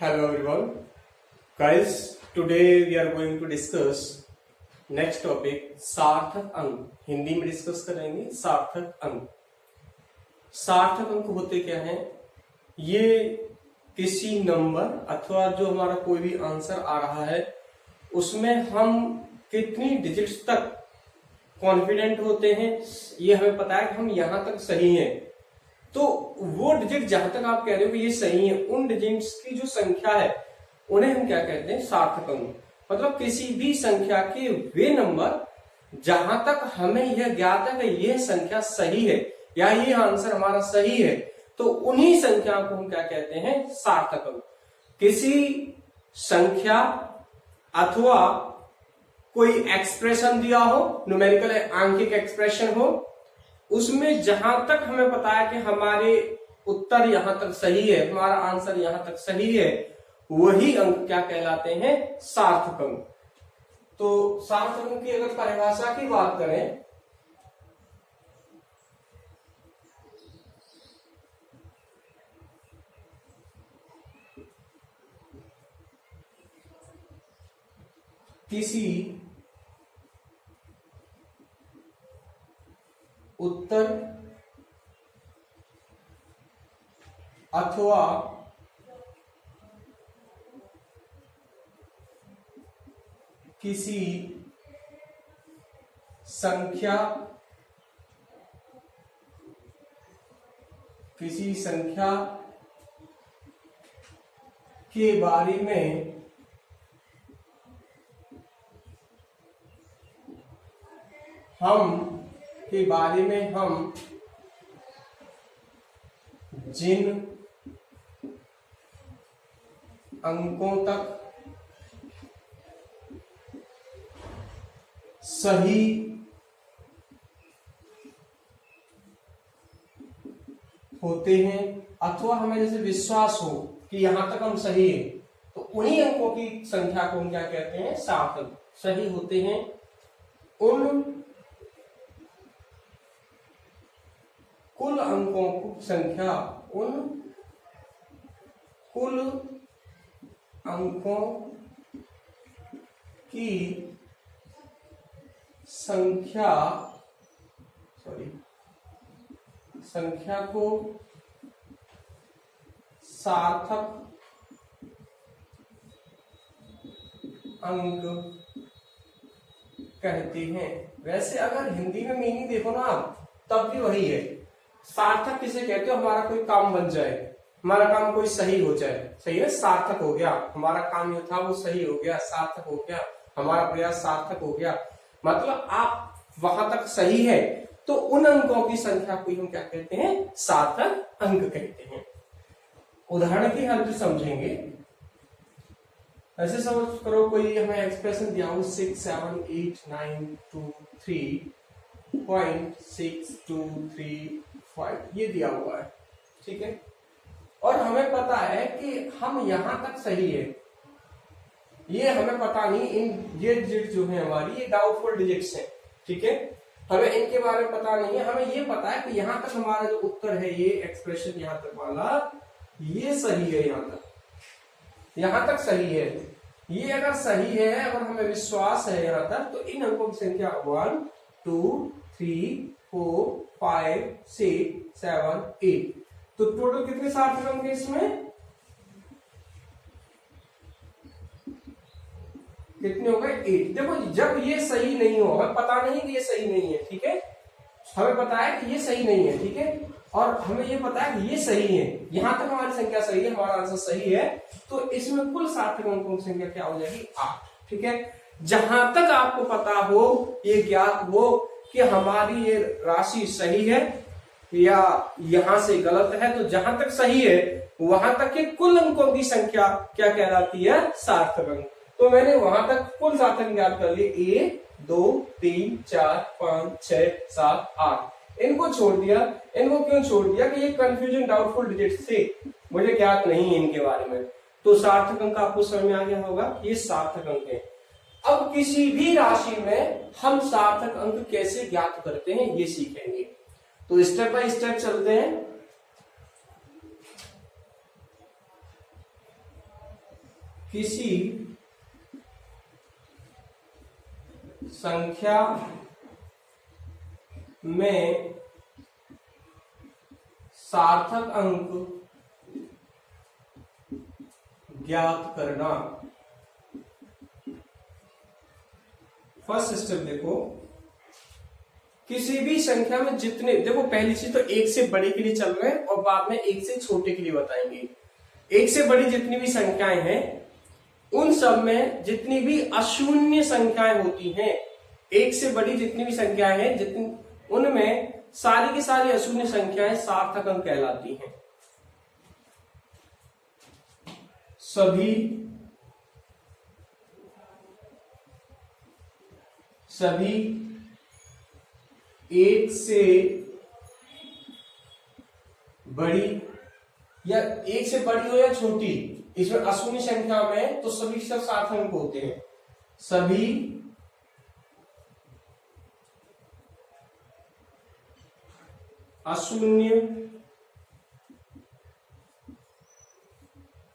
Hello everyone, guys. Today we are going to discuss next topic सार्थक अंक. हिंदी में discuss करेंगे सार्थक अंक. सार्थक अंक होते क्या हैं? ये किसी नंबर अथवा जो हमारा कोई भी आंसर आ रहा है उसमें हम कितनी डिजिट्स तक कॉन्फिडेंट होते हैं, ये हमें पता है कि हम यहां तक सही हैं. तो वो डिजिट जहां तक आप कह रहे हो कि ये सही है, उन डिजिट्स की जो संख्या है उन्हें हम क्या कहते हैं? सार्थक अंक. मतलब किसी भी संख्या के वे नंबर जहां तक हमें यह ज्ञात है कि यह संख्या सही है या ये आंसर हमारा सही है, तो उन्हीं संख्या को हम क्या कहते हैं? सार्थक अंक. किसी संख्या अथवा कोई एक्सप्रेशन दिया हो, न्यूमेरिकल आंकिक एक्सप्रेशन हो, उसमें जहां तक हमें पता है कि हमारे उत्तर यहां तक सही है, हमारा आंसर यहां तक सही है, वही अंक क्या कहलाते हैं? सार्थक अंक. तो सार्थक अंक की अगर परिभाषा की बात करें किसी उत्तर अथवा किसी संख्या के बारे में हम जिन अंकों तक सही होते हैं अथवा हमें जैसे विश्वास हो कि यहां तक हम सही है, तो उन्हीं अंकों की संख्या को हम क्या कहते हैं? सार्थक. सही होते हैं उन कुल अंकों की संख्या, उन कुल अंकों की संख्या को सार्थक अंक कहते हैं. वैसे अगर हिंदी में मीनिंग देखो ना आप, तब भी वही है. सार्थक किसे कहते हो? हमारा कोई काम बन जाए, हमारा काम कोई सही हो जाए, सही है, सार्थक हो गया. हमारा काम जो था वो सही हो गया, सार्थक हो गया, हमारा प्रयास सार्थक हो गया. मतलब आप वहां तक सही है, तो उन अंकों की संख्या को हम क्या कहते हैं? सार्थक अंक कहते हैं. उदाहरण की हेल्प से समझेंगे. ऐसे समझ करो कोई हमें एक्सप्रेशन दिया हो 6, 7, 8, 9, 2, 3.6235 ये दिया हुआ है, ठीक है. और हमें पता है कि हम यहां तक सही है. ये हमें पता नहीं, ये डिजिट जो है हमारी, ये डाउटफुल डिजिट्स हैं, ठीक है. हमें इनके बारे में पता नहीं है. हमें ये पता है कि यहां तक हमारा जो उत्तर है, ये एक्सप्रेशन यहां तक वाला, ये सही है. यहां तक सही है. ये अगर सही है और हमें विश्वास है यहां तक, तो इन अंकों की संख्या 1, 2, 3, 4, 5, 6, 7, 8. तो टोटल कितने सार्थक अंक है इसमें? कितने हो गए? 8. देखो, जब ये सही नहीं हो, हमें पता नहीं कि ये सही नहीं है, ठीक है. हमें पता है कि ये सही नहीं है, ठीक है, और हमें ये पता है कि ये सही है. यहां तक हमारी संख्या सही है, हमारा आंसर सही है, तो इसमें कुल सार्थक अंकों की संख्या क्या हो जाएगी? 8. ठीक है. जहां तक आपको पता हो, ये ज्ञात हो कि हमारी ये राशि सही है या यहां से गलत है, तो जहां तक सही है वहां तक के कुल अंकों की संख्या क्या कहलाती है? सार्थक अंक. तो मैंने वहां तक कुल सार्थक ज्ञात कर लिए. 1, 2, 3, 4, 5, 6, 7, 8. इनको छोड़ दिया. इनको क्यों छोड़ दिया? कि ये कंफ्यूजन डाउटफुल डिजिट्स थे, मुझे ज्ञात नहीं है इनके बारे में. तो सार्थक अंक आपको समझ में आ गया होगा, ये सार्थक अंक है. अब किसी भी राशि में हम सार्थक अंक कैसे ज्ञात करते हैं ये सीखेंगे. तो स्टेप बाय स्टेप चलते हैं. किसी संख्या में सार्थक अंक ज्ञात करना। फर्स्ट स्टेप देखो, किसी भी संख्या में जितने, देखो पहली चीज तो एक से बड़े के लिए चल रहे हैं और बाद में एक से छोटे के लिए बताएंगे। एक से बड़ी जितनी भी संख्याएं हैं उन सब में जितनी भी अशून्य संख्याएं होती हैं, एक से बड़ी जितनी भी संख्याएं हैं जितनी, उनमें सारी की सारी अशून्य संख्याएं सार्थक अंक कहलाती हैं। सभी एक से बड़ी या एक से बड़ी हो या छोटी, इसमें अशून्य संख्या में तो सभी सब सार्थक अंक होते हैं। सभी अशून्य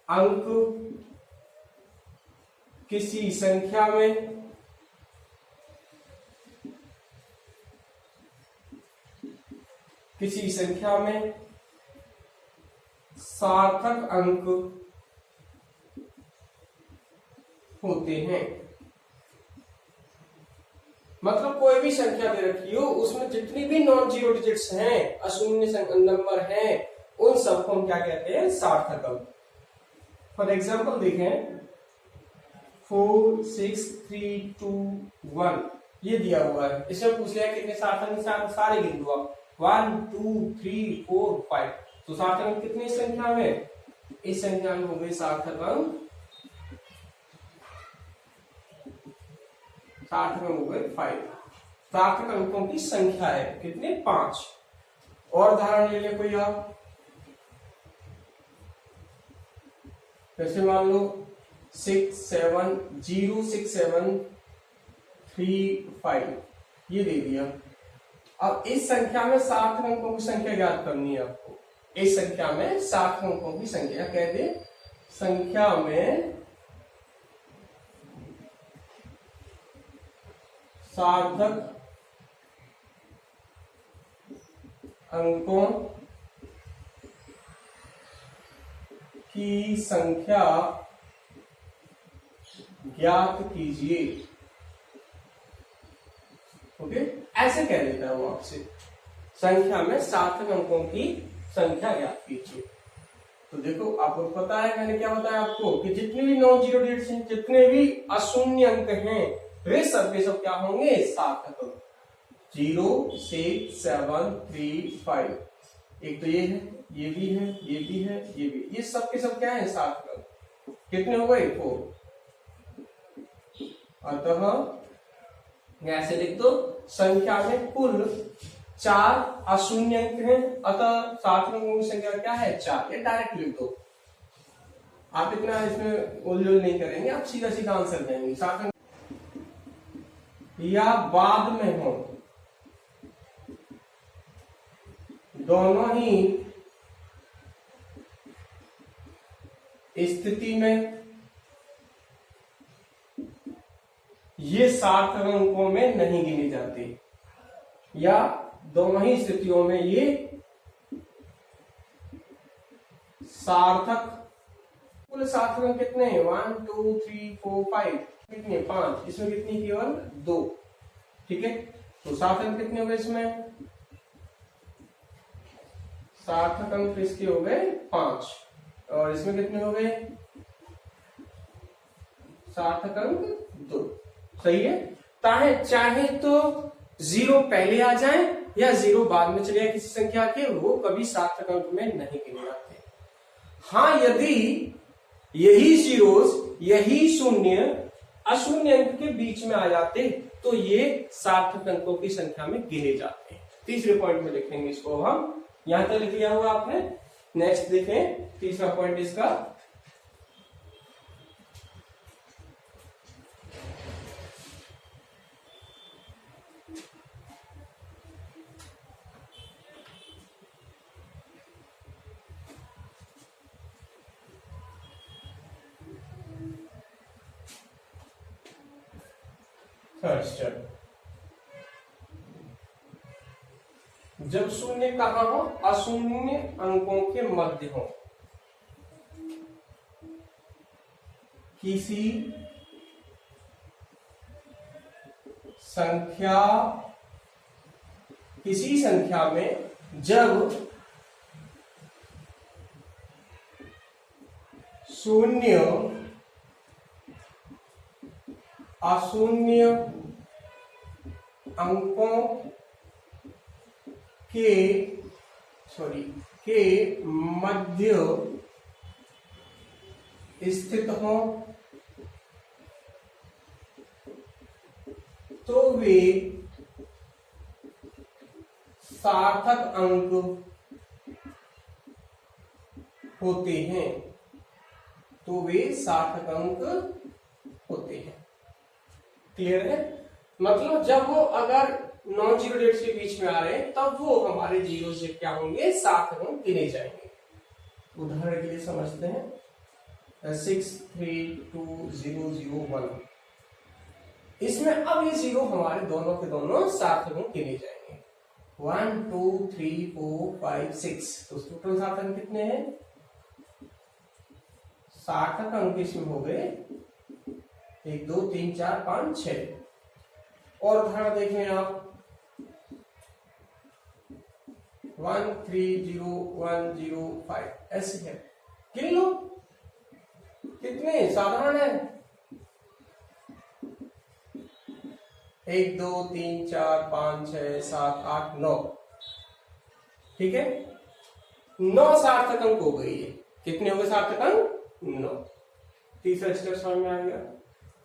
अंक किसी संख्या में सार्थक अंक होते हैं। मतलब कोई भी संख्या दे रखी हो, उसमें जितनी भी नॉन जीरो डिजिट्स हैं, अशून्य नंबर हैं, उन सबको हम क्या कहते हैं? सार्थक अंक। फॉर एग्जाम्पल देखें, 4 6 3 2 1 ये दिया हुआ है। इसमें पूछ लिया कितने सार्थक, सारे गिन दो आप, 1 2 3 4 5। तो सार्थक अंक कितनी संख्या में? इस संख्या में हो गए सार्थक अंक, सार्थक अंक हो गए 5। सार्थक अंकों की संख्या है कितने? 5। और उदाहरण ले लिया कोई आप, जैसे मान लो 6 7 0 6 7 3 5 ये दे दिया। अब इस संख्या में सार्थक अंकों की संख्या ज्ञात करनी है आपको। इस संख्या में सार्थक अंकों की संख्या कह दे, संख्या में सार्थक अंकों की संख्या ज्ञात कीजिए। ओके, ऐसे कह देता है वो आपसे, संख्या में सार्थक अंकों की संख्या ज्ञात कीजिए। तो देखो आपको पता है, मैंने क्या बताया आपको कि जितने भी नॉन जीरो डिजिट्स हैं, जितने भी अशून्य अंक हैं, वे सब के सब क्या होंगे? सार्थक अंक। 0 6 7 3 5, एक तो ये है, ये भी है, ये भी है, ये भी, ये सब के सब क्या है? सार्थक अंक। कितने हो गए? 4। अतः ऐसे लिख दो, संख्या में कुल 4 अशून्य अंक हैं, अतः सार्थक अंकों की संख्या क्या है? 4। ये डायरेक्ट लिख दो, आप इतना इसमें उलझन नहीं करेंगे, आप सीधा सीधा आंसर देंगे। सार्थक या बाद में हो, दोनों ही स्थिति में ये सार्थक अंकों में नहीं गिने जाते, या दोनों ही स्थितियों में ये सार्थक, कुल सार्थक अंक कितने हैं? 1 2 3 4 5, कितने? 5। इसमें कितनी? केवल 2। ठीक है, तो सार्थक अंक कितने हो गए इसमें? सार्थक अंक इसके हो गए 5, और इसमें कितने हो गए? सार्थक अंक 2। सही है, चाहे तो 0 पहले आ जाए या 0 बाद में चले जाए किसी संख्या के, वो कभी सार्थक अंक में नहीं गिने जाते। हाँ, यदि यही जीरोस, यही शून्य अशून्य अंक के बीच में आ जाते तो ये सार्थक अंकों की संख्या में गिने जाते हैं। तीसरे पॉइंट में लिखेंगे इसको हम, यहां तक लिख लिया हुआ आपने। नेक्स्ट देखें, तीसरा पॉइंट इसका, थर्ड स्टेप, जब शून्य कहाँ हो, अशून्य अंकों के मध्य हो, किसी संख्या में जब शून्य अशून्य अंकों के मध्य स्थित हो तो वे सार्थक अंक होते हैं, क्लियर है? मतलब जब वो अगर नॉन जीरो डेट्स के बीच में आ रहे हैं तब वो हमारे जीरो से क्या होंगे, सार्थक अंक गिने जाएंगे। उदाहरण के लिए समझते हैं 6 3 2 0 0 1, इसमें अब ये जीरो हमारे दोनों के दोनों सार्थक अंक गिने जाएंगे। 1 2 3 4 5 6, तो टोटल सार्थक अंक कितने हैं? सार्थक अंक इसमें हो गए 1 2 3 4 5 6। और उदाहरण देखें आप 1 3 0 1 0 5, ऐसे है, गिन लो कितने साधारण है। 1 2 3 4 5 6 7 8 9, ठीक है, 9 सार्थक अंक हो गई है। कितने हो गए सार्थक अंक? 9। तीसरा स्टेप समझ में आ गया।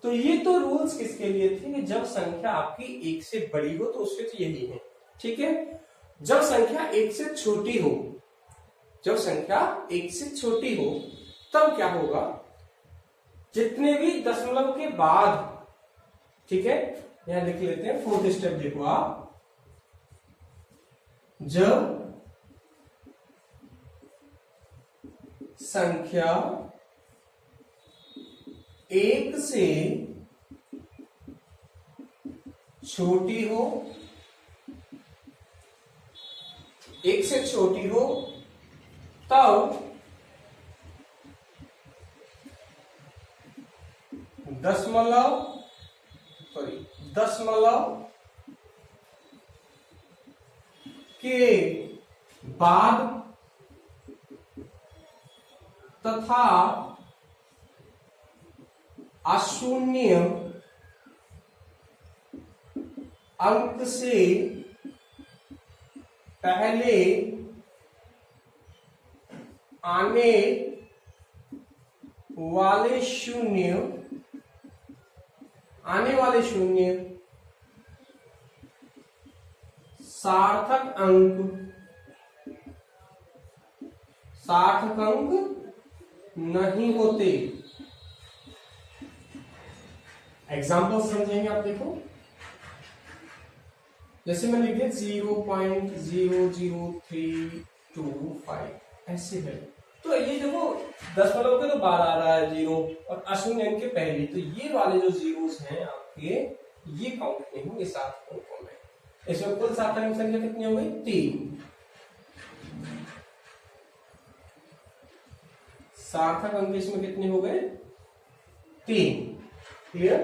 तो ये तो रूल्स किसके लिए थे कि जब संख्या आपकी 1 से बड़ी हो तो उसके तो यही है, ठीक है। जब संख्या 1 से छोटी हो, तब क्या होगा, जितने भी दशमलव के बाद, ठीक है, यहां लिख लेते हैं फोर्थ स्टेप, देखो आप, जब संख्या 1 से छोटी हो, 1 से छोटी हो, तब दशमलव के बाद तथा अशून्य अंक से पहले आने वाले शून्य सार्थक अंक नहीं होते। एग्जाम्पल समझेंगे आप, देखो जैसे मैं लिख दिया 0.00325, ऐसे है। तो ये देखो दशमलव के तो बाद आ रहा है जीरो और अशून्य अंक के पहले, तो ये वाले जो जीरोस हैं आपके, ये काउंट नहीं होंगे सार्थक अंकों में। इसमें कुल सार्थक अंक संख्या कितनी हो गई? 3। सार्थक अंक इसमें कितने हो गए? 3। क्लियर?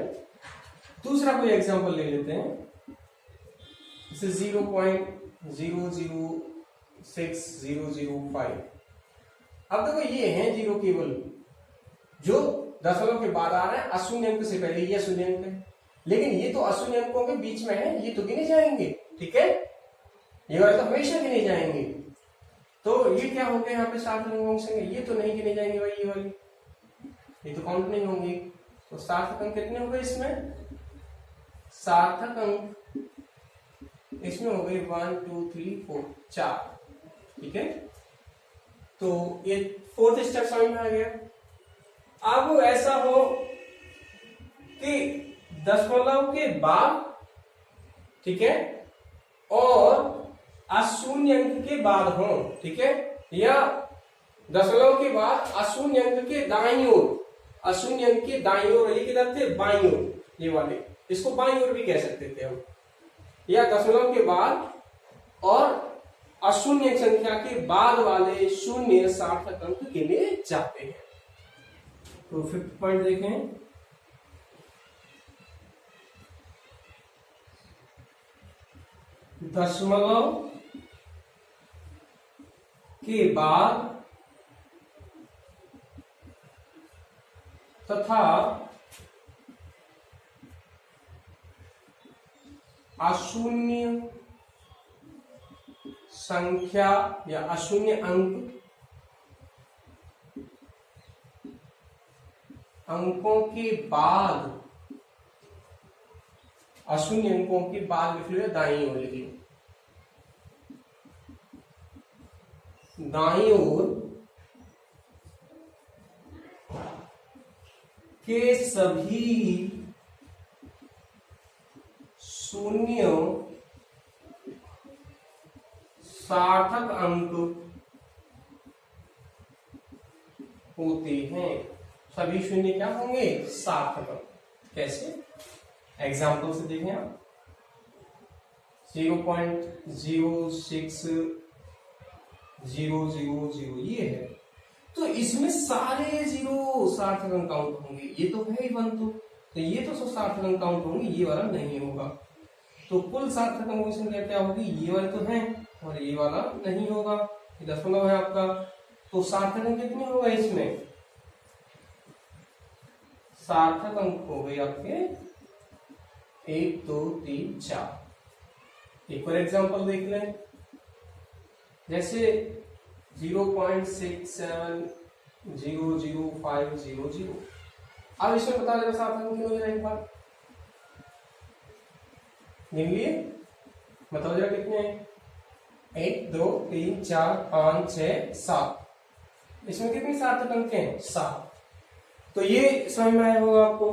दूसरा कोई एग्जांपल ले लेते हैं, जैसे 0.006005। अब देखो ये है जीरो केवल जो दशमलव के बाद आ रहा है, अशून्य अंक से पहले ये शून्य अंक है, लेकिन ये तो अशून्य अंकों के बीच में है, ये तो गिने जाएंगे, ठीक है, ये वाले तो हमेशा गिने जाएंगे। तो ये क्या हो गया यहाँ पे सार्थक अंक संख्या, ये तो नहीं गिने जाएंगे भाई, ये वाली ये तो काउंट नहीं होंगे। तो सार्थक अंक कितने हो गए इसमें? सार्थक अंक इसमें हो गए 1 2 3 4, 4, ठीक है। तो ये फोर्थ स्टेप समझ में आ गया। अब ऐसा हो कि दशमलव के बाद, ठीक है, और अशून्य अंक के बाद हो, ठीक है, या दशमलव के बाद अशून्य अंक के दाईं ओर, अशून्य अंक के दाईं ओर, ये किधर थे? बाईं ओर, ये वाले, इसको बाईं ओर भी कह सकते थे हम, या दशमलव के बाद और अशून्य संख्या के बाद वाले शून्य सार्थक अंक गिने जाते हैं। तो 5th पॉइंट देखें, दशमलव के बाद तथा अशून्य संख्या या अशून्य अंकों के बाद, अशून्य अंकों के बाद लिख लो, दाईं ओर लिखिए, दाईं ओर के सभी शून्य सार्थक अंक होते हैं। सभी शून्य क्या होंगे? सार्थक अंक। कैसे? एग्जाम्पल से देखें आप, 0.060000 ये है, तो इसमें सारे जीरो सार्थक अंक काउंट होंगे। ये तो है ही 1 तो ये तो सब सार्थक अंक काउंट होंगे, ये वाला नहीं होगा। तो कुल सार्थक अंकों की संख्या क्या होगी? ये वाले तो हैं और ये वाला नहीं होगा, ये दशमलव है आपका, तो सार्थक अंक कितने होगा इसमें? सार्थक अंक हो गए आपके 1 2 3 4। एक और एग्जांपल देख लें, जैसे 0.67000500। अब इसमें बता देगा सार्थक अंक कितने हो जाए, एक बार गिन लिए, बताओ जरा कितने हैं? 1 2 3 4 5 6 7। इसमें कितने सार्थक अंक हैं? 7। तो ये समझ में आया होगा आपको।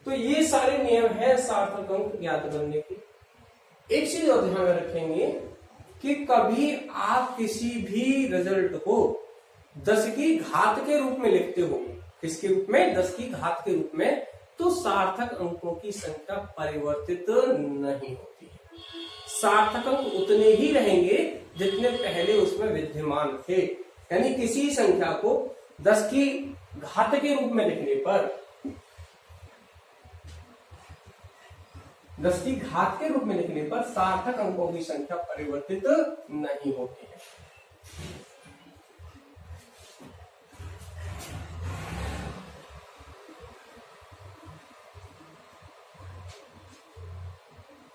तो ये सारे नियम है सार्थक अंक ज्ञात करने के। एक चीज और ध्यान में रखेंगे कि कभी आप किसी भी रिजल्ट को 10 की घात के रूप में लिखते हो, किसके रूप में? 10 की घात के रूप में, तो सार्थक अंकों की संख्या परिवर्तित नहीं होती है। सार्थक अंक उतने ही रहेंगे जितने पहले उसमें विद्यमान थे। यानी किसी संख्या को 10 की घात के रूप में लिखने पर, 10 की घात के रूप में लिखने पर सार्थक अंकों की संख्या परिवर्तित नहीं होती है।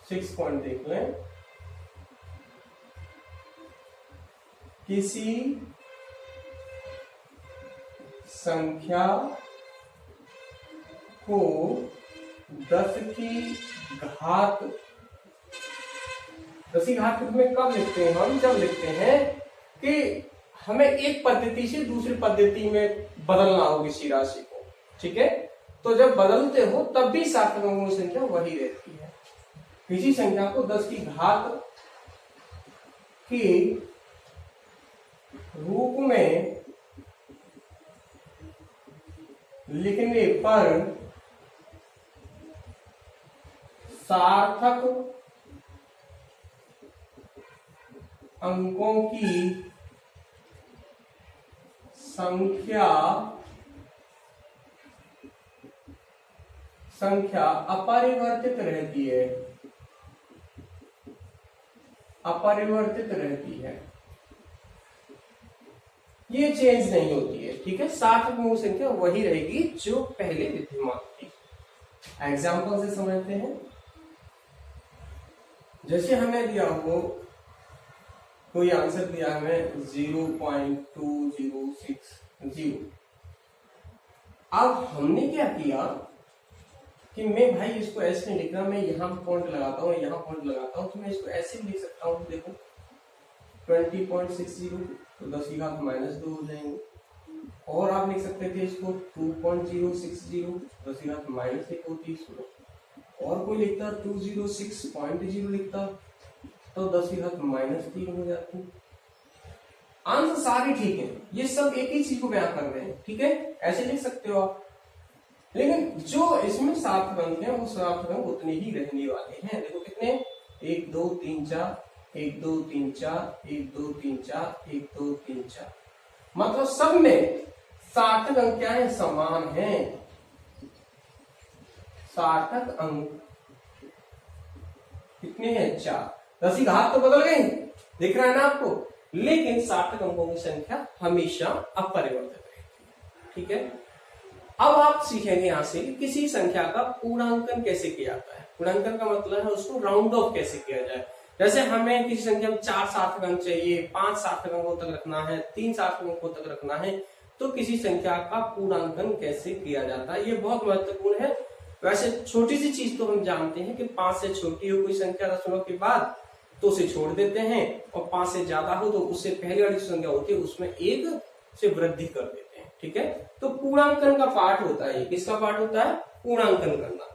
सिक्स पॉइंट देख लें, किसी संख्या को 10 की घात के रूप में कब लिखते हैं हम? जब लिखते हैं कि हमें एक पद्धति से दूसरी पद्धति में बदलना हो किसी राशि को, ठीक है? तो जब बदलते हो तब भी सार्थक अंकों की संख्या वही रहती है। किसी संख्या को 10 की घात के रूप में लिखने पर सार्थक अंकों की संख्या अपरिवर्तित रहती है, अपरिवर्तित रहती है, ये चेंज नहीं होती है, ठीक है? सार्थक अंकों की संख्या वही रहेगी जो पहले विद्यमान थी। एग्जाम्पल से समझते हैं, जैसे हमें दिया हो कोई आंसर दिया हमें 0.2060। अब हमने क्या किया कि मैं भाई इसको ऐसे नहीं लिख रहा, मैं यहाँ पॉइंट लगाता हूँ, यहाँ पॉइंट लगाता हूँ, तो मैं इसको ऐसे भी लिख सकता हूँ। देखो 20.60 तो 10 की घात -2 हो जाएंगे। और आप लिख सकते थे इसको 2.060 10 की घात -1 होती है। और कोई लिखता 206.0 लिखता तो 10 की घात -3 हो जाती। आंसर सारे ठीक है, ये सब एक ही चीज को बयां कर रहे हैं, ठीक है? ऐसे लिख सकते हो आप। लेकिन जो इसमें सार्थक अंक है वो सार्थक अंक उतने ही रहने वाले हैं। देखो कितने, 1 2 3 4, 1 2 3 4, 1 2 3 4, 1 2 3 4, मतलब सब में सार्थक अंक क्या है, समान है। सार्थक अंक कितने हैं, 4। रसी घात तो बदल गई, दिख रहा है ना आपको, लेकिन सार्थक अंकों की संख्या हमेशा अपरिवर्तित रहेगी। ठीक है, अब आप सीखेंगे यहां से कि किसी संख्या का पूर्णांकन कैसे किया जाता है। पूर्णांकन का मतलब है उसको राउंड ऑफ कैसे किया जाए। जैसे हमें किसी संख्या में 4 सार्थक अंक चाहिए, 5 सार्थक अंकों तक रखना है, 3 सार्थक अंकों तक रखना है, तो किसी संख्या का पूर्णांकन कैसे किया जाता है, ये बहुत महत्वपूर्ण है। वैसे छोटी सी चीज तो हम जानते हैं कि 5 से छोटी हो कोई संख्या दशमलव के बाद तो उसे छोड़ देते हैं, और 5 से ज्यादा हो तो उससे पहले वाली संख्या होती है उसमें 1 से वृद्धि कर देते हैं। ठीक है, तो पूर्णांकन का पाठ होता है, किसका पाठ होता है, पूर्णांकन करना।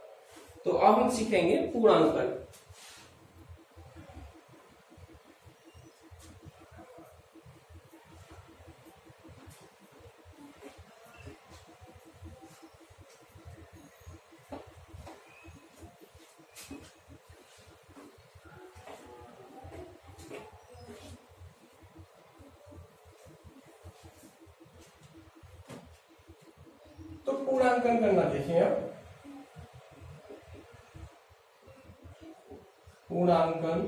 तो अब हम सीखेंगे पूर्णांकन। तो पूर्णांकन करना देखिए, अब पूर्णांकन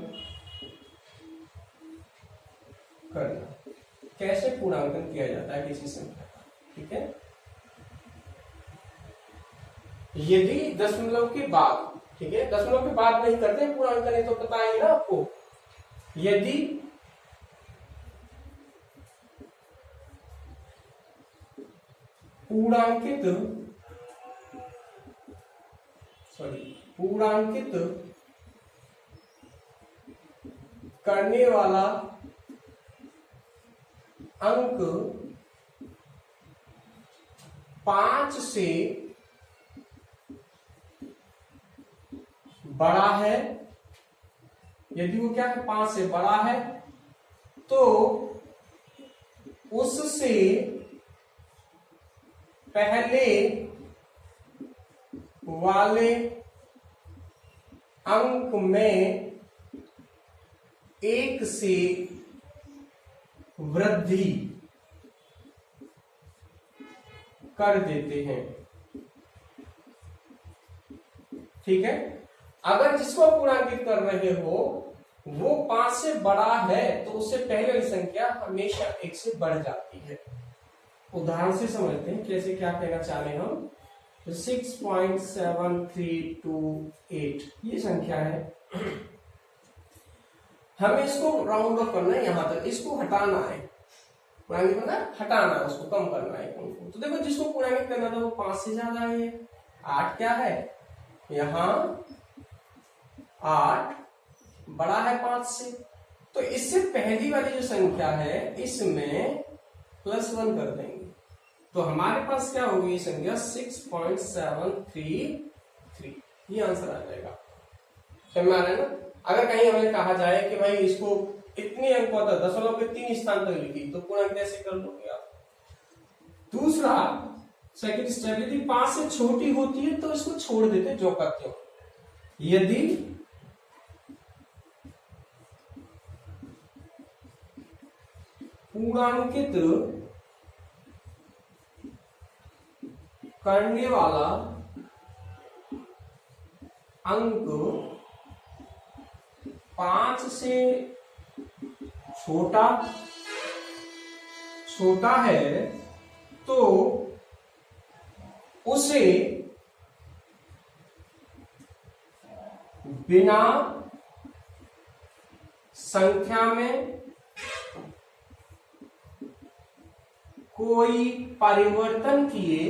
करना, कैसे पूर्णांकन किया जाता है किसी संख्या का। ठीक है, यदि दशमलव के बाद, ठीक है, दशमलव के बाद नहीं करते पूर्णांकन, है तो पता है ना आपको, यदि पूर्णांकित करने वाला अंक 5 से बड़ा है, यदि वो क्या है, 5 से बड़ा है, तो उससे पहले वाले अंक में 1 से वृद्धि कर देते हैं। ठीक है, अगर जिसको पूर्णांकित कर रहे हो वो 5 से बड़ा है तो उससे पहले वाली संख्या हमेशा 1 से बढ़ जाती है। उदाहरण से समझते हैं कैसे, क्या कहना चाह रहे हैं हम। 6.7328 ये संख्या है, हमें इसको राउंड ऑफ करना है यहां तक, इसको हटाना है, पूर्णांकित मतलब हटाना है, उसको कम करना है उनको। तो देखो जिसको पूर्णांकित करना था वो 5 से ज्यादा है, 8 क्या है, यहां 8 बड़ा है 5 से, तो इससे पहली वाली जो संख्या है इसमें +1 कर देंगे, तो हमारे पास क्या होगी ये संख्या 6.733, ये आंसर आ जाएगा। समझ में आ रहा है ना। अगर कहीं हमें कहा जाए कि भाई इसको इतने अंक होता है, दशमलव के 3 स्थान तक लिखी, तो पूर्णांक कैसे कर लोगे आप। दूसरा सेकंड स्टेप, यदि 5 से छोटी होती है तो इसको छोड़ देते जो का त्यों। यदि पूर्णांकित करने वाला अंक 5 से छोटा है तो उसे बिना संख्या में कोई परिवर्तन किए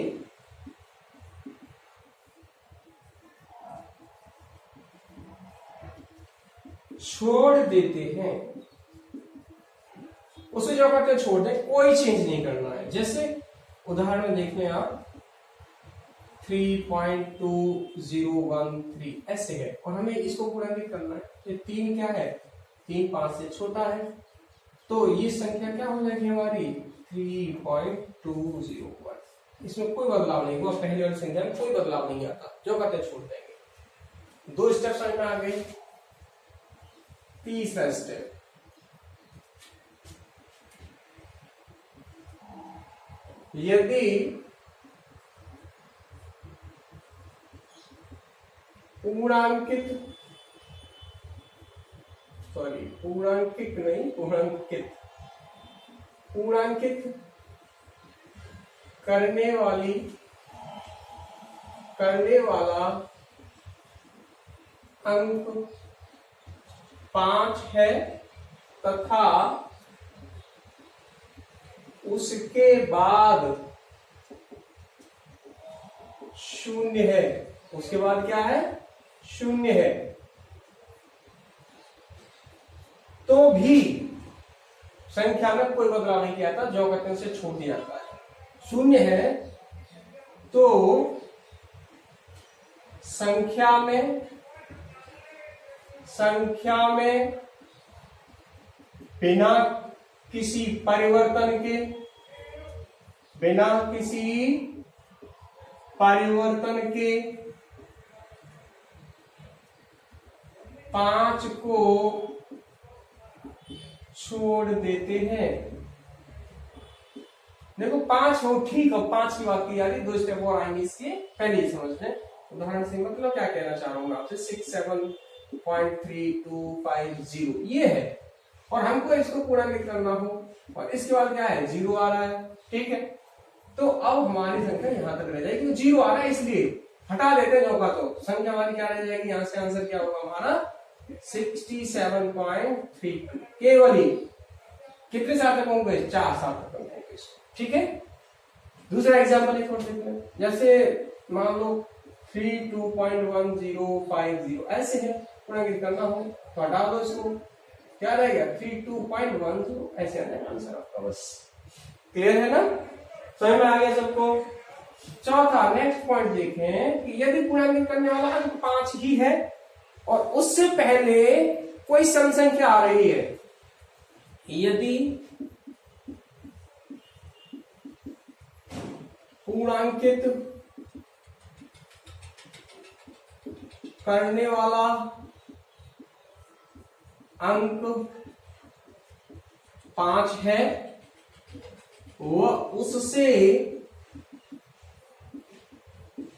छोड़ देते हैं। उसे जो करते हैं छोड़ दे, कोई चेंज नहीं करना है। जैसे उदाहरण में देख लें आप 3.2013 ऐसे है, और हमें इसको पूर्णांकित करना है। ये 3 क्या है, 3 5 से छोटा है, तो ये संख्या क्या हो जाएगी हमारी 3.201। इसमें कोई बदलाव नहीं हुआ, पहली वाली संख्या में कोई बदलाव नहीं आता, जो करते छोड़ देंगे। 2 स्टेप समझ में आ गए। तीसरा स्टेप, यदि पूर्णांकित करने वाला अंक 5 है तथा उसके बाद 0 है। उसके बाद क्या है? 0 है। तो भी संख्या में कोई बदलाव नहीं किया था, जो कहते हैं उसे छोड़ दिया जाता है। 0 है तो संख्या में बिना किसी परिवर्तन के 5 को छोड़ देते हैं। देखो 5 हो, ठीक है, 5 की बात की जा रही, 2 स्टेप और आएंगे इसके, पहले ही समझ लें। उदाहरण से मतलब क्या कहना चाह रहा हूं मैं आपसे, 67.3250 ये है और हमको इसको पूर्णांकित करना हो और इसके बाद क्या है? 0 आ रहा है, ठीक है। तो अब हमारी संख्या यहां तक रह जाएगी, 0 आ रहा है इसलिए हटा देते हैं जो का, तो संख्या हमारी क्या रह जाएगी? यहां से आंसर क्या होगा हमारा? 67.32। केवल ही कितने सार्थक होंगे? 4 सार्थक होंगे, ठीक है। दूसरा एग्जांपल एक और देखते हैं, जैसे मान लो 32.1050 ऐसे है, पूर्णांकित करना हो तो हटा दो इसको, क्या रहेगा? 32.10 ऐसे आएगा आंसर आपका। बस क्लियर है ना? समझ में आ गया सबको? चौथा नेक्स्ट पॉइंट देखें कि यदि पूर्णांकित करने वाला अंक 5 ही है और उससे पहले कोई सम संख्या आ रही है, यदि पूर्णांकित करने वाला अंक 5 है, वह उससे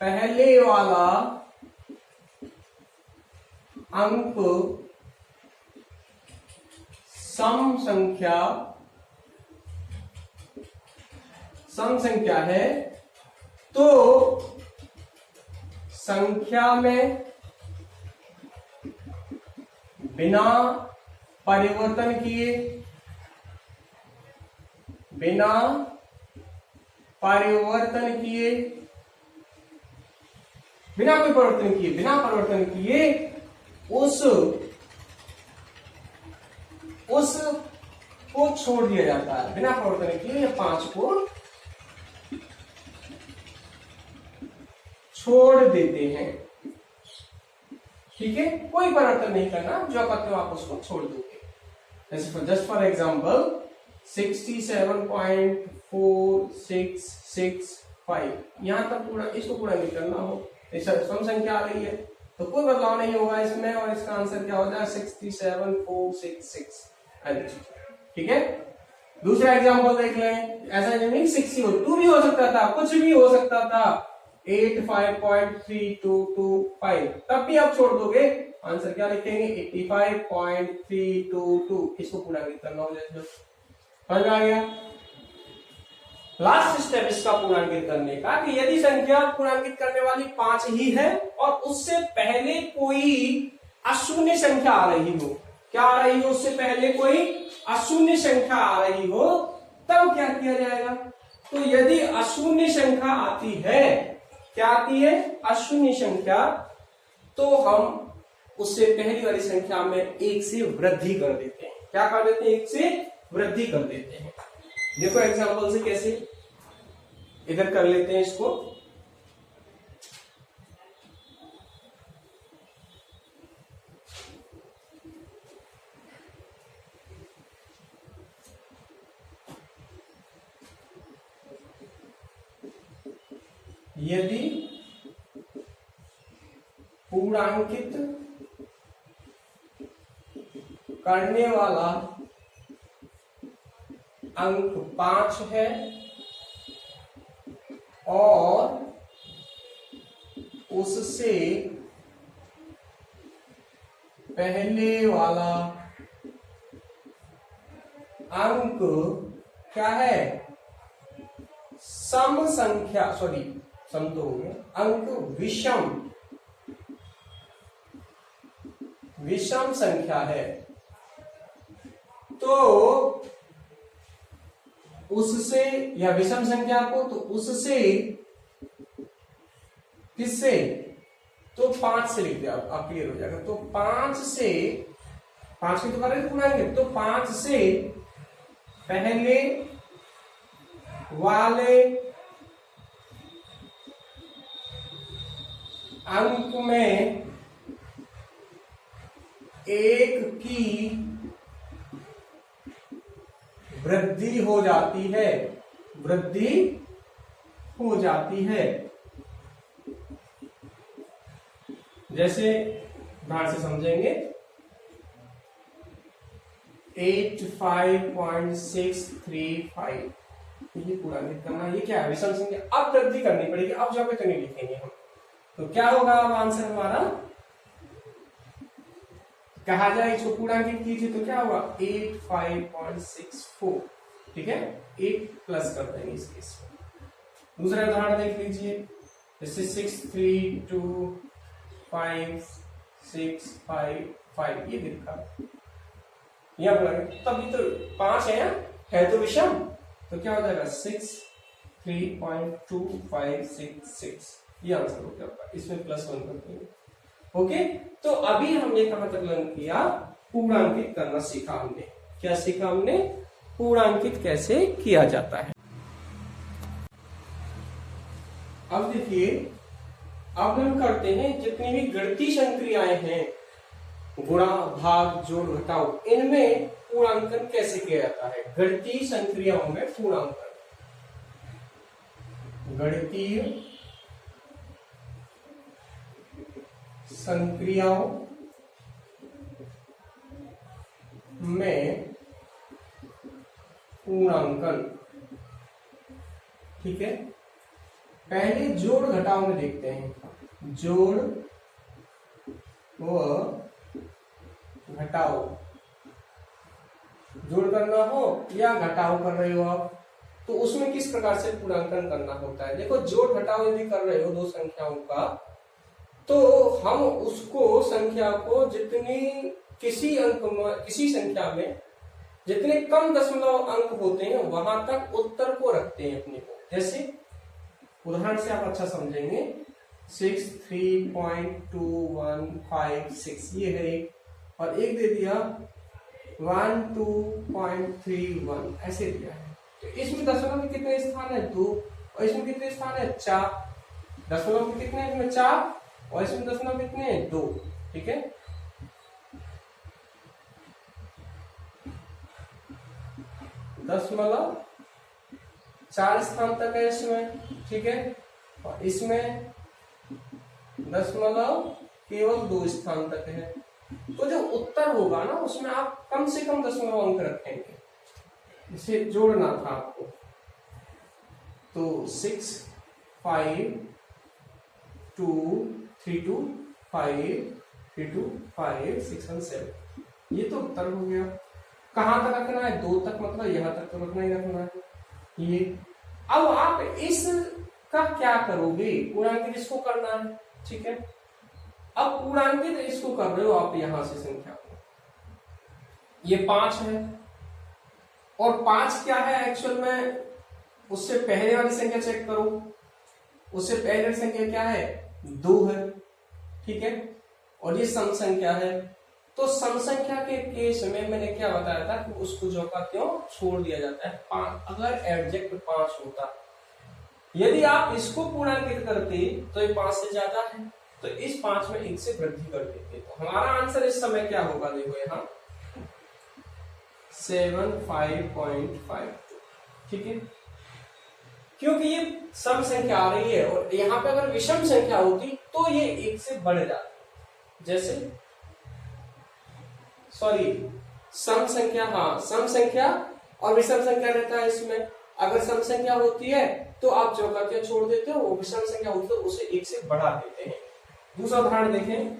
पहले वाला अंक सम संख्या है, तो संख्या में बिना परिवर्तन किए बिना परिवर्तन किए उस को छोड़ दिया जाता है। बिना परिवर्तन किए 5 को छोड़ देते हैं, ठीक है। कोई परिवर्तन नहीं करना, जो करते हो आप उसको छोड़ दोगे। जस्ट फॉर एग्जांपल 67.4665 यहां तक पूरा, इसको पूरा नहीं करना हो, सम संख्या आ रही है तो कोई बदलाव नहीं होगा इसमें और इसका आंसर क्या हो जाएगा? 67466, ठीक है। दूसरा एग्जांपल देख लें, ऐसा नहीं 6 हो, 2 भी हो सकता था, कुछ भी हो सकता था, 85.3225 तब भी आप छोड़ दोगे, आंसर क्या लिखेंगे? 85.322। इसको पूर्णांकित करना हो जाए, समझ आ गया? लास्ट स्टेप इसका पूर्णांकित करने का कि यदि संख्या पूर्णांकित करने वाली 5 ही है और उससे पहले कोई अशून्य संख्या आ रही हो, क्या आ रही हो? उससे पहले कोई अशून्य संख्या आ रही हो, तब क्या किया जाएगा? तो यदि अशून्य संख्या आती है, क्या आती है? अशून्य संख्या, तो हम उससे पहली वाली संख्या में 1 से वृद्धि कर देते हैं। क्या कर देते हैं? 1 से वृद्धि कर देते हैं। देखो एग्जांपल से कैसे, इधर कर लेते हैं इसको। यदि पूर्णांकित करने वाला अंक 5 है और उससे पहले वाला अंक क्या है, सम संख्या, सॉरी सम तो हो गया, अंक विषम संख्या है, तो उससे, या विषम संख्या को, तो उससे किससे, तो 5 से लिख दिया, आप क्लियर हो जाएगा। तो 5 से, 5 की तो करेंगे पूर्णांक, तो 5 से पहले वाले अंक में 1 की वृद्धि हो जाती है, वृद्धि हो जाती है। जैसे ध्यान से समझेंगे, 85.635, ये पूरा लिख करना, ये क्या है, विषम संख्या। अब वृद्धि करनी पड़ेगी, अब जगह तो नहीं लिखेंगे हम, तो क्या होगा अब आंसर हमारा, कहा जाए इसको पूर्णांकित कीजिए तो क्या होगा 85.64, ठीक है, 8 प्लस कर देंगे इस केस में। दूसरा उदाहरण देख लीजिए, जैसे 632565 ये दिखा, यह तभी तो 5 है तो विषम, तो क्या हो जाएगा 63.2566, ये आंसर हो गया, इसमें +1 कर देंगे। ओके, तो अभी हमने कहां तक लर्न किया, पूर्णांकित करना सीखा हमने। क्या सीखा हमने, पूर्णांकित कैसे किया जाता है। अब देखिए, अब हम करते हैं जितनी भी गणितीय संक्रियाएं हैं, गुणा भाग जोड़ घटाओ, इनमें पूर्णांकन कैसे किया जाता है। गणितीय संक्रियाओं में पूर्णांकन, गणितीय संक्रियाओं में पूर्णांकन, ठीक है। पहले जोड़ घटाओ में देखते हैं, जोड़ व घटाओ, जोड़ करना हो या घटाओ कर रहे हो आप, तो उसमें किस प्रकार से पूर्णांकन करना होता है। देखो, जोड़ घटाओ यदि कर रहे हो दो संख्याओं का, तो हम उसको संख्या को जितनी किसी अंक में, किसी संख्या में जितने कम दशमलव अंक होते हैं वहां तक उत्तर को रखते हैं अपने को। जैसे उदाहरण से आप अच्छा समझेंगे, 63.2156 ये है एक, और एक दे दिया 12.31 ऐसे दिया है। तो इसमें दशमलव में कितने स्थान है 2, और इसमें कितने स्थान है 4, दशमलव में कितने हैं, इसमें 4 और इसमें दशमलव कितने हैं 2, ठीक है। दशमलव 4 स्थान तक है इसमें, ठीक है, और इसमें दशमलव केवल 2 स्थान तक है। तो जो उत्तर होगा ना, उसमें आप कम से कम दशमलव अंक रखेंगे। इसे जोड़ना था आपको, तो 6 5 2 3 2 5 3 2 5 6 1 7, ये तो उत्तर हो गया। कहां तक रखना है, 2 तक, मतलब यहां तक तो रखना ही रखना है ये। अब आप इस का क्या करोगे, पूर्णांकित इसको करना है, ठीक है। अब पूर्णांकित इसको कर रहे हो आप यहां से संख्या को, ये 5 है, और 5 क्या है एक्चुअल में, उससे पहले वाली संख्या चेक करो, उससे पहले वाली संख्या क्या है 2 है, ठीक है, और ये सम संख्या है। तो सम संख्या के केस में मैंने क्या बताया था कि उसको जो का त्यों छोड़ दिया जाता है 5, अगर एडजेक्ट 5 होता। यदि आप इसको पूर्णांकित करते तो ये 5 से ज्यादा है, तो इस 5 में 1 से वृद्धि कर देते, तो हमारा आंसर इस समय क्या होगा, देखो यहाँ 75.52, ठीक है। क्योंकि ये सम संख्या आ रही है और यहाँ पे अगर विषम संख्या होती तो ये 1 से बढ़ जाती। जैसे सॉरी सम संख्या, हाँ सम संख्या और विषम संख्या रहता है इसमें। अगर सम संख्या होती है तो आप चौकातियां छोड़ देते हो, विषम संख्या होती है तो उसे 1 से बढ़ा देते हैं। दूसरा उदाहरण देखें,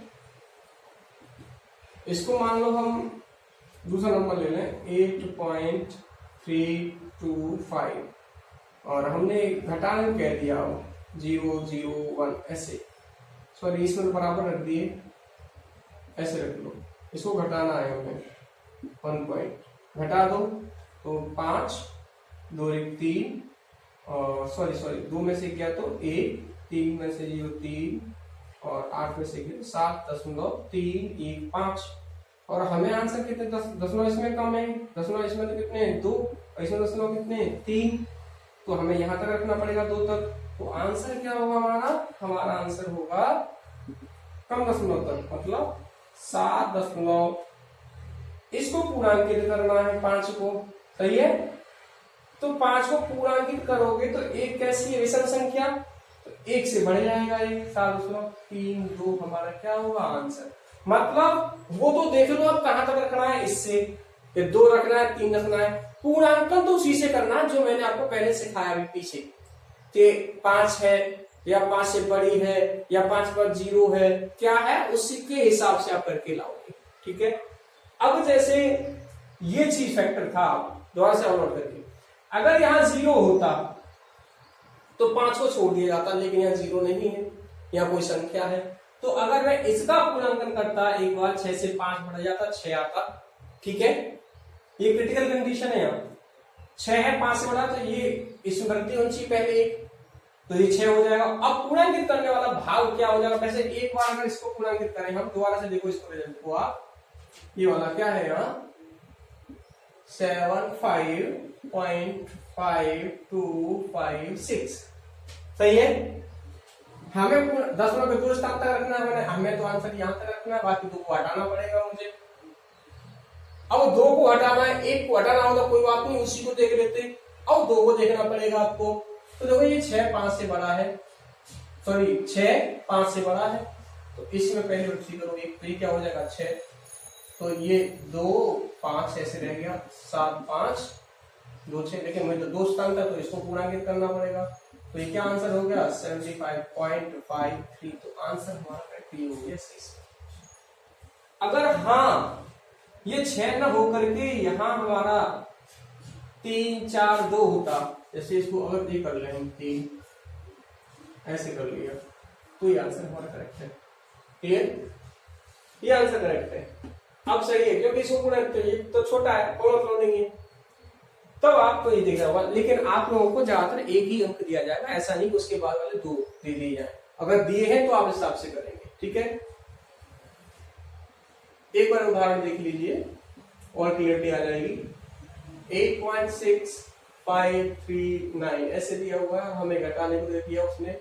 इसको मान लो हम दूसरा नंबर ले लें 8.325 और हमने घटाने कह दिया 001 ऐसे, सॉरी इसमें तो बराबर रख दिए, ऐसे रख लो, इसको घटाना है हमें 1 पॉइंट, घटा दो तो 5, 2 1 3 और सॉरी 2 में से गया तो 1, 3 में से 0 3 और 8 में से गया 7.315 और हमें आंसर कितने दशमलव इसमें कम है, दशमलव इसमें तो कितने 2 और इसमें दशमलव कितने 3, तो हमें यहां तक रखना पड़ेगा 2 तक। तो आंसर क्या होगा हमारा आंसर होगा कम दशमलव तक, मतलब 7 इसको पूर्णांकित करना है 5 को, सही है। तो 5 को पूर्णांकित करोगे तो एक कैसी है विषम संख्या, तो 1 से बढ़ जाएगा, 7.32 हमारा क्या होगा आंसर। मतलब वो तो देख लो अब कहां तक रखना है, इससे 2 रखना है 3 रखना है, पूर्णांकन तो उसी से करना है जो मैंने आपको पहले सिखाया अभी पीछे, कि 5 है या 5 से बड़ी है या 5 पर 0 है, क्या है उसी के हिसाब से आप करके लाओगे, ठीक है। अब जैसे ये चीज फैक्टर था, दोबारा से नोट करके, अगर यहाँ 0 होता तो 5 को छोड़ दिया जाता, लेकिन यहाँ 0 नहीं है, यहाँ कोई संख्या है। तो अगर मैं इसका पूर्णांकन करता एक बार 6 से 5 बढ़ जाता 6 आता, ठीक है। ये क्रिटिकल कंडीशन है, यहाँ 6 है 5 से बढ़ा तो ये इसमें गलती होनी चाहिए पहले 1, तो ये 6 हो जाएगा। अब पूर्णांकित करने वाला भाग क्या हो जाएगा, वैसे एक बार अगर इसको पूर्णांकित करें हम, दोबारा से देखो इसको रिजल्ट को आप, ये वाला क्या है यहाँ 75.5256, सही है। हमें दशमलव के 2 स्थान तक रखना है, हमें तो आंसर यहाँ तक रखना है, बाकी 2 को हटाना पड़ेगा मुझे। अब 2 को हटाना है, 1 को हटाना होगा कोई बात नहीं, उसी को देख लेते, अब 2 को देखना पड़ेगा आपको। तो देखो ये 6 5 से बड़ा है, सॉरी 6 5 से बड़ा है, तो इसमें पहले वृद्धि करोगे तो ये क्या हो जाएगा 6, तो ये 2 5 ऐसे रह गया 7 5 2 6, लेकिन मुझे तो 2 स्थान था तो इसको पूर्णांकित करना पड़ेगा, तो ये क्या आंसर हो गया 75.53, तो आंसर हमारा करेक्ट हो गया सही। अगर हाँ ये 6 न होकर के यहाँ हमारा 3 4 2 होता, जैसे इसको अगर ये कर ले हम 3 ऐसे कर लिया, तो ये आंसर हमारा करेक्ट है, क्लियर, ये आंसर करेक्ट है। अब सही है क्योंकि इसको पूरा तो छोटा है, कोई मतलब नहीं है, तब आपको ये देखना होगा। लेकिन आप लोगों को ज्यादातर एक ही अंक दिया जाएगा, ऐसा नहीं कि उसके बाद वाले 2 दे दिए जाए, अगर दिए हैं तो आप इस हिसाब से करेंगे, ठीक है। एक बार उदाहरण देख लीजिए और क्लियरिटी आ जाएगी। 8.6539 ऐसे दिया हुआ है, हमें घटाने को दे दिया उसने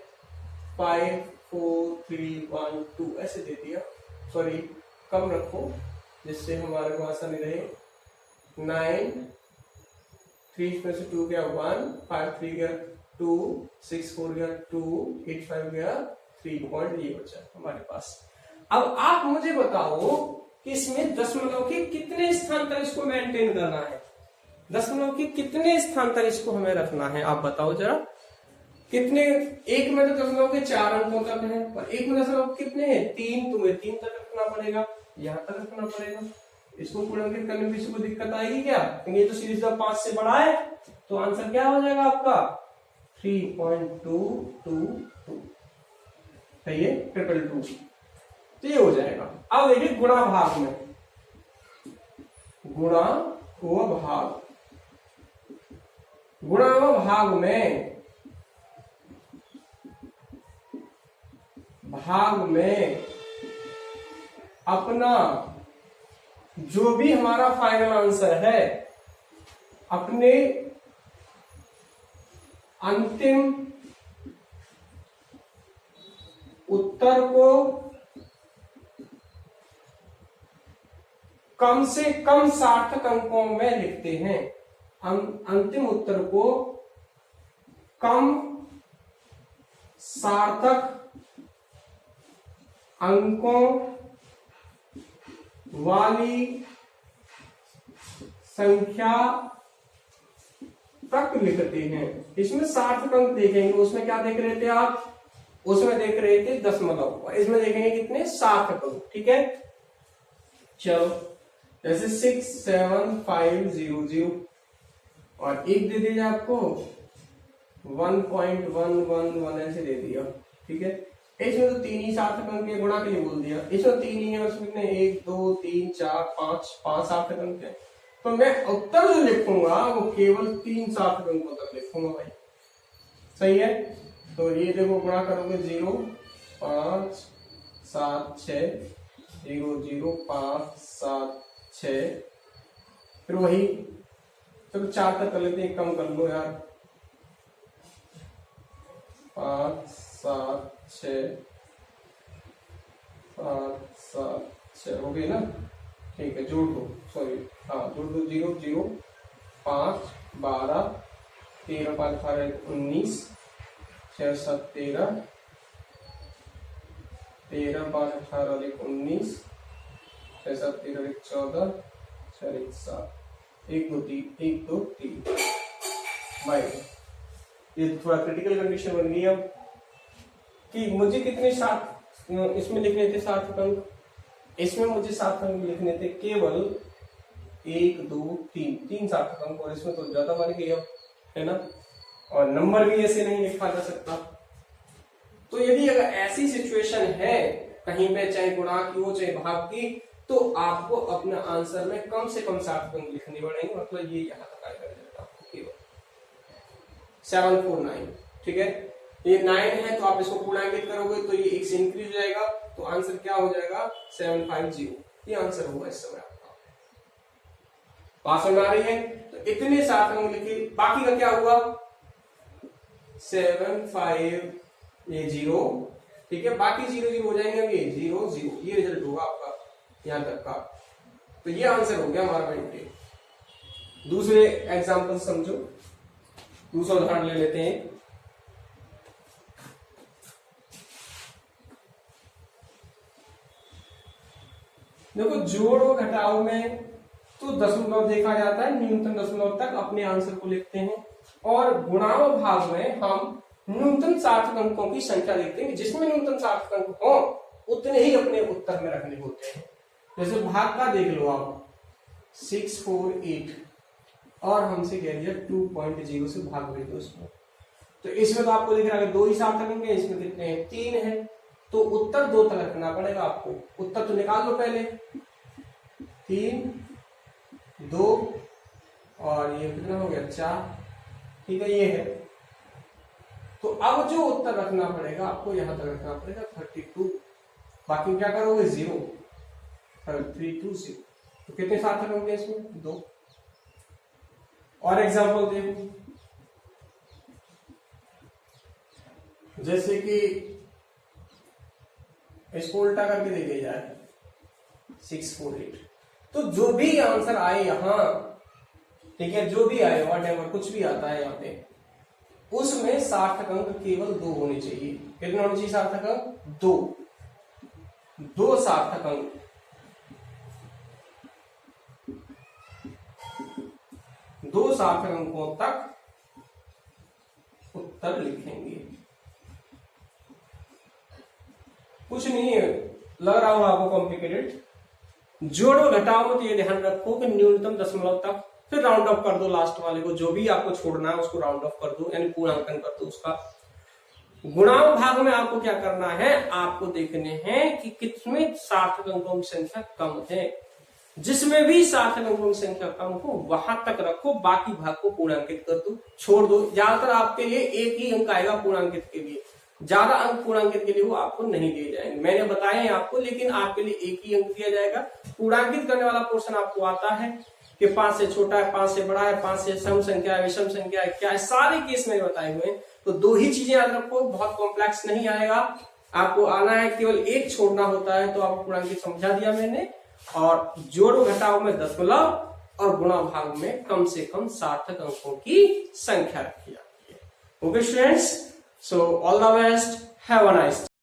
54312 ऐसे दे दिया, सॉरी कम रखो जिससे हमारे को आसानी रहे। 9 3 में से 2 गया 1, 5 3 गया 2, 6 4 गया 2, 8 5 गया 3 पॉइंट, ये बचा हमारे पास। अब आप मुझे बताओ कि इसमें दशमलव के कितने स्थान तक इसको मेंटेन करना है, दशमलव के कितने स्थान तक इसको हमें रखना है, आप बताओ जरा कितने। एक में तो दशमलव के 4 अंकों तक है, पर एक में दशमलव कितने हैं 3, तुम्हें 3 तक रखना पड़ेगा, यहाँ तक रखना पड़ेगा। इसको पूर्णांकित करने में किसी को दिक्कत आएगी क्या, क्योंकि ये तो सीरीज 5 से बड़ा है, तो आंसर क्या हो जाएगा आपका 3.222, सही है 222, तो ये हो जाएगा। अब देखिए गुणा भाग में, गुणा व भाग, गुणा व भाग में, अपना जो भी हमारा फाइनल आंसर है, अपने अंतिम उत्तर को कम से कम सार्थक अंकों में लिखते हैं। अंतिम उत्तर को कम सार्थक अंकों वाली संख्या तक लिखते हैं। इसमें सार्थक अंक देखेंगे, उसमें क्या देख रहे थे आप, उसमें देख रहे थे दशमलव, इसमें देखेंगे कितने सार्थक अंक। ठीक है, चलो जैसे 67500 और एक दे दिया आपको 1.111 ऐसे दे दिया। ठीक है, इसमें तो तीन ही सार्थक अंक के गुणा के लिए बोल दिया, इसमें तीन ही है, उसमें 1 2 3 4 5 सार्थक अंक है। तो मैं उत्तर जो लिखूंगा वो केवल 3 सार्थक अंकों तक लिखूंगा भाई। सही है, तो ये देखो गुणा करोगे 0 5 7 6 0 0 5 7 6, फिर वही, चलो 4 तक कर लेते हैं, कम कर लो यार, 5 7 6 5 7 6 हो गई ना। ठीक है, जोड़ दो, सॉरी हाँ जोड़ दो, 0 0 5 12 13 5 18 19 6 7 13 13 5 18 19 6 7 13 14 4 1 7 1 2 3 1 2 3 बाय। ये थोड़ा क्रिटिकल कंडीशन बन गई अब कि मुझे कितने साथ इसमें लिखने थे सार्थक अंक, इसमें मुझे सार्थक अंक लिखने थे केवल 1 2 3 सार्थक अंक, और इसमें तो ज्यादा बन गई है ना, और नंबर भी ऐसे नहीं लिखा जा सकता। तो यदि अगर ऐसी सिचुएशन है कहीं पे, चाहे गुणा की हो चाहे भाग की, तो आपको अपने आंसर में कम से कम सार्थक अंक लिखने पड़ेंगे। मतलब ये यहाँ तक आएगा आपको केवल 749। ठीक है, ये 9 है तो आप इसको पूर्णांकित करोगे तो ये 1 से इंक्रीज हो जाएगा, तो आंसर क्या हो जाएगा 750। ये आंसर होगा इस समय आपका। पास में आ रही है, तो इतने सार्थक अंक लिखे, बाकी का क्या हुआ 7 5 ये 0। ठीक है, बाकी 0 0 हो जाएंगे, अब ये 0 0, ये रिजल्ट होगा आपका यहां तक का। तो ये आंसर हो गया हमारा 20। दूसरे एग्जाम्पल समझो, दूसरा उदाहरण ले लेते हैं। देखो जोड़ और घटाव में तो दशमलव देखा जाता है, न्यूनतम दशमलव तक अपने आंसर को लिखते हैं, और गुणा व भाग में हम न्यूनतम सार्थक अंकों की संख्या लिखते हैं, जिसमें न्यूनतम सार्थक अंक हो उतने ही अपने उत्तर में रखने होते हैं। जैसे भाग का देख लो आप 648 और हमसे कह दिया 2.0 से भाग दे दो उसको, तो इसमें तो आपको दिख रहा है 2 ही सार्थक अंक है, इसमें कितने हैं 3 है, तो उत्तर 2 तक रखना पड़ेगा आपको। उत्तर तो निकाल लो पहले, 3 2 और ये कितना हो गया 4। ठीक है, ये है, तो अब जो उत्तर रखना पड़ेगा आपको यहां तक रखना पड़ेगा 32। बाकी क्या करोगे 0 320, तो कितने सार्थक होंगे इसमें 2। और एग्जांपल देखो, जैसे कि इसको उल्टा करके दे दिया जाए 648, तो जो भी आंसर आए यहां, ठीक है, जो भी आए व्हाटएवर कुछ भी आता है यहाँ पे, उसमें सार्थक अंक केवल 2 होने चाहिए। कितने होने चाहिए सार्थक अंक 2 सार्थक अंक, 2 सार्थक अंकों तक उत्तर लिखेंगे। कुछ नहीं है, लग रहा होगा आपको कॉम्प्लिकेटेड। जोड़ो घटाओ में तो ये ध्यान रखो कि न्यूनतम दशमलव तक, फिर राउंड ऑफ कर दो लास्ट वाले को, जो भी आपको छोड़ना है उसको राउंड ऑफ कर दो, यानी पूर्णांकन कर दो उसका। गुणा भाग में आपको क्या करना है, आपको देखने हैं कि कितने सार्थक अंकों की संख्या कम है। जिसमें भी सार्थक अंकों की संख्या कम हो वहां तक रखो, बाकी भाग को पूर्णांकित कर दो, छोड़ दो। ज्यादातर आपके लिए एक ही अंक आएगा पूर्णांकित के लिए, ज्यादा अंक पूर्णांकित के लिए वो आपको नहीं दिए जाएंगे, मैंने बताया है आपको, लेकिन आपके लिए एक ही अंक दिया जाएगा। पूर्णांकित करने वाला पोर्शन आपको आता है कि 5 से छोटा है, 5 से बड़ा है, 5 से सम संख्या है, विषम संख्या है, क्या है, सारे केस में बताए हुए हैं। तो 2 ही चीजें याद रखो, बहुत कॉम्प्लेक्स नहीं आएगा, आपको आना है केवल एक छोड़ना होता है, तो आपको पूर्णांकित समझा दिया मैंने। और जोड़ घटाव में दशमलव और गुणा भाग में कम से कम सार्थक अंकों की संख्या रखी जाती है। Okay, students. So all the best. Have a nice day.